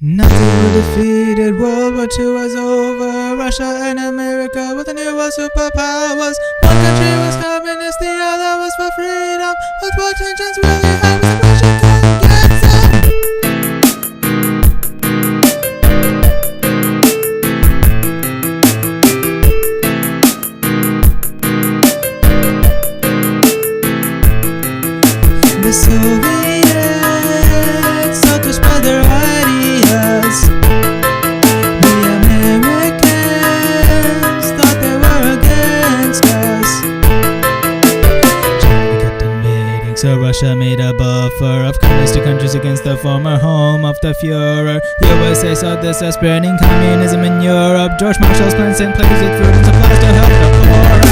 Nazis were defeated, World War II was over. Russia and America were the new world superpowers. One country was communist, the other was for freedom. What war tensions really high was the Russian couldn't get some. The Soviets sought to spread their ideas. The Americans thought they were against us. Germany kept invading, so Russia made a buffer of communist countries against the former home of the Führer. USA saw this as spreading communism in Europe. George Marshall's plan sent planes with food and supplies to help the poor out.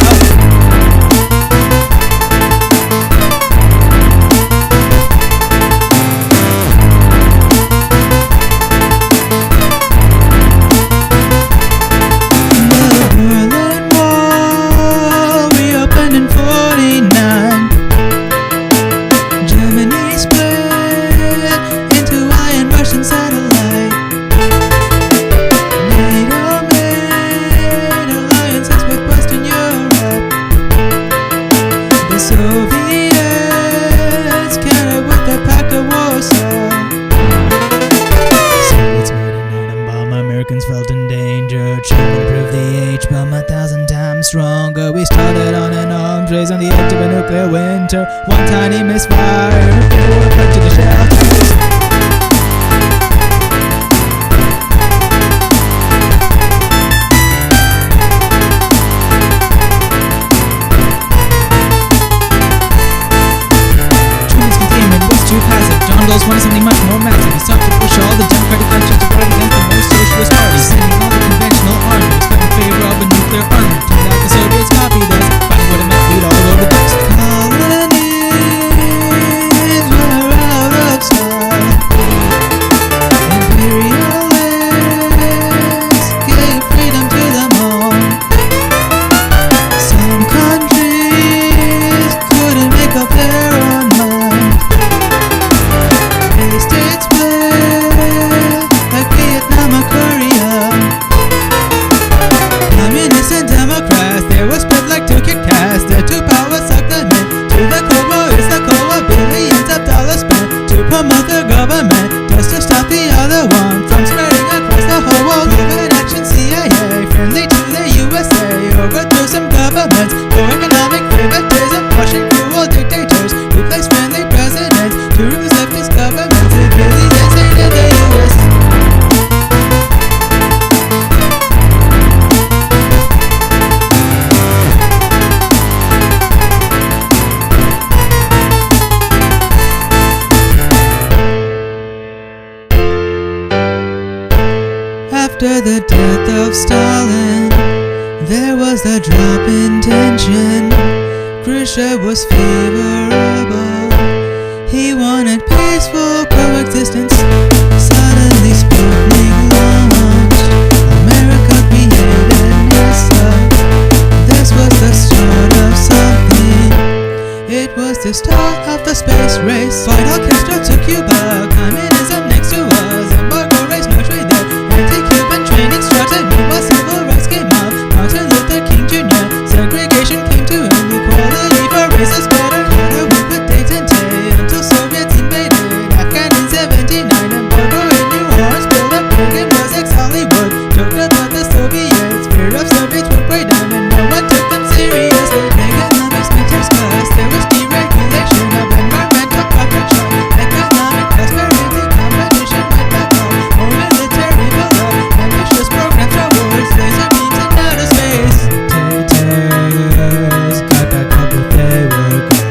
Soviets carried with the Pact of Warsaw. Soviets made an atom bomb, Americans felt in danger. Truman proved the H-bomb 1,000 times stronger. We started on an arms race on the edge of a nuclear winter. One tiny misfire, people were put to the shelters. Wanted something much more massive. He sought to push all the democratic countries to fight against the most socialist parties, sending all the conventional armies fight in favor of a nuclear army. Turned out the Soviets copied us, fighting what it meant we'd all over the books. Colonies were out of style. Imperialists gave freedom to them all. Some countries couldn't make up their own mind. States split like Vietnam or Korea. Communists and Democrats, they were split like two Kit Kats. The two powers sucked them in. To the Cold War is the Cold War, billions of dollars spent to promote the government, just to stop the other one from spreading across the whole world. Overt action CIA, friendly to the USA, overthrew some governments for economic favoritism, pushing cruel dictators who placed friendly presidents to replace leftist governments. After the death of Stalin, there was a drop in tension. Khrushchev was favorable. He wanted peaceful coexistence. Suddenly Sputnik launched. America created NASA. This was the start of something. It was the start of the space race. Fidel Castro to Cuba. Communism next to us. Embargo race, no trade there. Anti-Cuban training started. Meanwhile civil rights came up. Martin Luther King Jr. Segregation came to end. Equality for races better. Carter went with Dayton Tay until Soviets invaded Afghan in '79. Embargo in New Orleans built up. Reagan was ex-Hollywood. Joked about the Soviets. Fear of Soviets would break down and no one took them seriously. Economics mentors class. There was deregulation of environmental protection. Economic prosperity, competition with the power. More military below. Ambitious programs for wars. Laser beams in outer space. Dictators got back up if they were gone.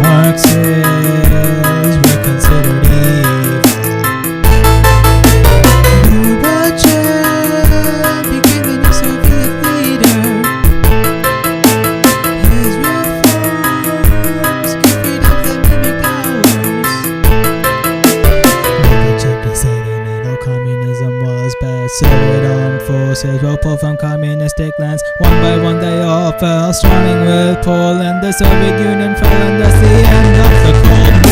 Marxists were considered evil. Gorbachev became the new Soviet leader. His reforms gave freedom that mimicked ours. Gorbachev decided NATO communism was bad, so armed forces were pulled from communistic lands. One by one they all fell, starting with Poland. The Soviet Union fell, and thus the end of the Cold War.